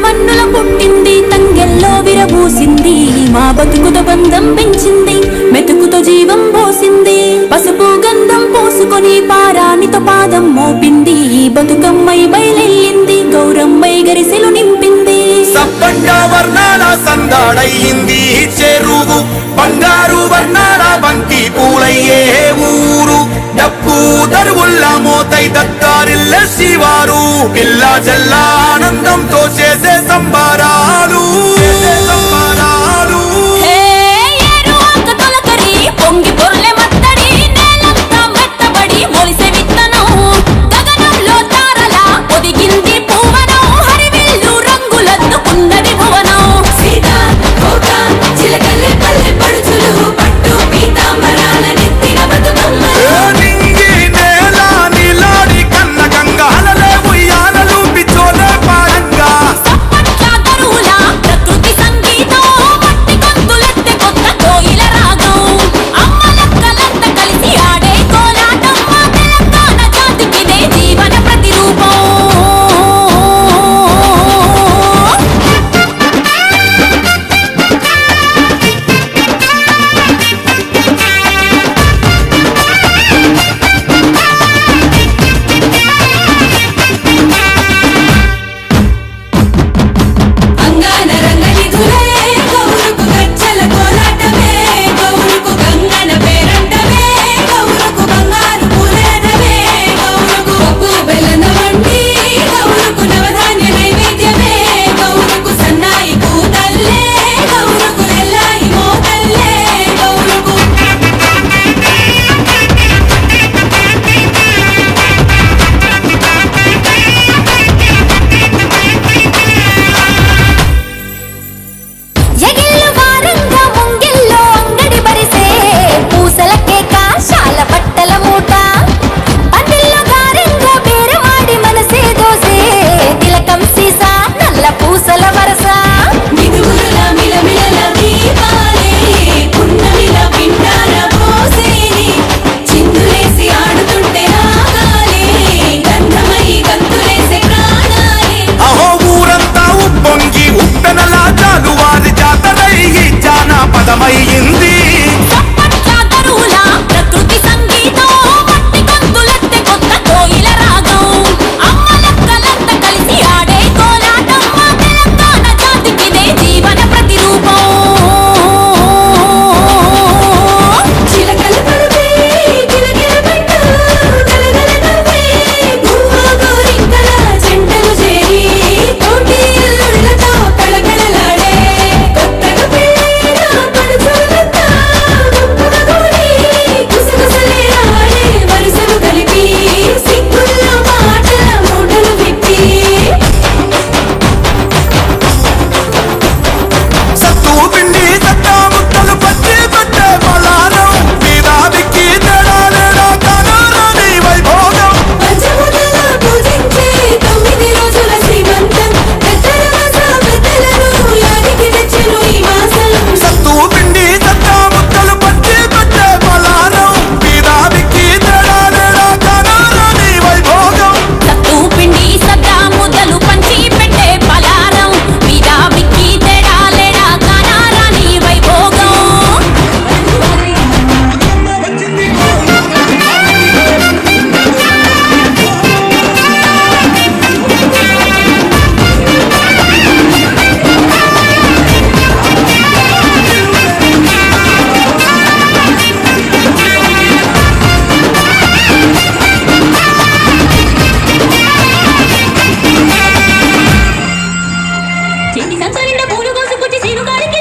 మన్నుల పుట్టింది, తంగెల్లో విరబూసింది, మా బతుకుతో బంధం పెంచింది, మెతుకుతో జీవం పోసింది. పసుపు గంధం పోసుకొని పారానితో పాదం మోపింది, బతుకమ్మై బయలెళ్ళింది, గౌరమ్మై గరిసెలు నింపింది. సప్పండ వర్ణాల సందాడయ్యింది చెరువు, బంగారు వర్ణాల బంతి పూలయ్యే ఊరు. డప్పు దరువుల్ల మోతై దత్తారిల్ల శివారు, పిల్ల జల్ల ఆనందంతో చేసే సంబరాలు. పొంగి పొర్లె మత్తడి నేలంతా మెత్తబడి మొలిసే విత్తనం, గగనంలో తారలా ఒదిగింది పూవనం, హరివిల్లు రంగులద్దుకున్నది భువనం. సీతా కోక చిలకల్లె పల్లె పడుచులు, పట్టు పీతాంబరాల నెత్తిన బతుకమ్మలు. నింగి నేల నీలాడి కన్న గంగాలలే ఉయ్యాలలు పిచ్చోలే పాడంగా. సప్పట్ల దరువుల ప్రకృతి సంగీతం, మట్టి గొంతులెత్తే కొత్త కోయిల రాగం. అమ్మలక్కలంతా కలిసి ఆడే కోలాటం, మా తెలంగాణ జాతికిదే జీవన ప్రతిరూపం. అంగాన రంగనిధులే గౌరుకు గజ్జల కోలాటమే, గౌరుకు గంగన పేరంటమే, గౌరుకు బంగారు పూలరథమే, గౌరుకు పప్పు బెల్లన వండి, గౌరుకు నవధాన్య నైవేద్యమే, గౌరుకు సన్నాయి కూతల్లే, గౌరుకు ఎల్లాయి మోతల్లే, గౌరుకు ఎగిళ్ళు వారంగా ముంగిల్లో అంగడి బరిసే, పూసలకే కాశాల బట్టల మూట, పందిల్లో గారెంగా బేరమాడి మనసే దోసే, తిలకం సీసా నల్ల పూసల వరస. మిదుగుల మిలమిలల దీపాలే, పున్నమిల పిండార పోసేని, చిందులేసి ఆడుతుంటే రాగాలే, గంధమై గంతులేసే ప్రాణాలే. అహో ఊరంతా ఉప్పొంగి ఉప్పెనలా చాలు వారి జాతరై జానపదమయ్యింది. సప్పట్ల దరువుల ప్రకృతి సంగీతం, మట్టి గొంతులెత్తే కొత్త కోయిల రాగం. అమ్మలక్కలంతా కలిసి ఆడే కోలాటం, మా తెలంగాణ జాతికిదే జీవన ప్రతిరూపం. చిలకల పడుపే కిలకిల పెట్టు, గలగల నవ్వే గువ్వ గోరింకల జంటలు చేరి, కోటి అల్లుళ్ళతో కళకళలాడే, కొత్తగా పెళ్ళైన పడుచులంతా గుంపుగా కూడి, గుసగుసలే ఆడే వరుసలు కలిపి, సిగ్గుల్లో మాటల మూటలు విప్పి. సత్తు పిండి సత్తా ముక్కలు పచ్చి పెట్టే పలారం, మీద విక్కి తేడాలేడా కనరాని వైభోగం. పంచముదల పూజించే 9 రోజుల శ్రీమంతం, పెద్దల వాస పెద్దలను యాదికి తెచ్చెను ఈ మాసం. సత్తు పిండి సత్తా ముక్కలు పచ్చి పెట్టే పలారం, మీద విక్కి తేడాలేడా కనరాని వైభోగం. సత్తు పిండి సద్దా ముద్దలు పంచి పెట్టే పలారం, మీద విక్కి తేడాలేడా కానారాని వైభోగం. చెట్టి సంచుల నిండా పూలు కోసుకొచ్చి సీనుగారికి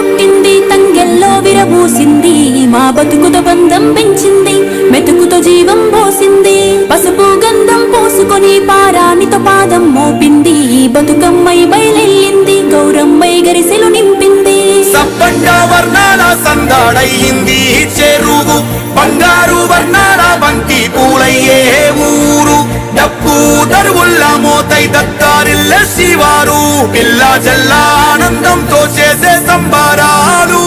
పుట్టింది తంగెల్లో విరబూసింది మా బతుకుతో బంధం పెంచింది మెతుకుతో జీవం పోసింది పసుపు గంధం పోసుకొని పారానితో పాదం మోపింది బతుకమ్మై బయలెళ్ళింది గౌరమ్మై గరిసెలు నింపింది సబ్బండ వర్ణాల సందాడయింది చెరువు బంగారు వర్ణాల బంతి పూలయ్యే ఊరు డప్పు దరువుల్ల మోతై దత్తారిల్ల శివారు పిల్ల జల్ల ఆనందంతో చేసే సంబరాలు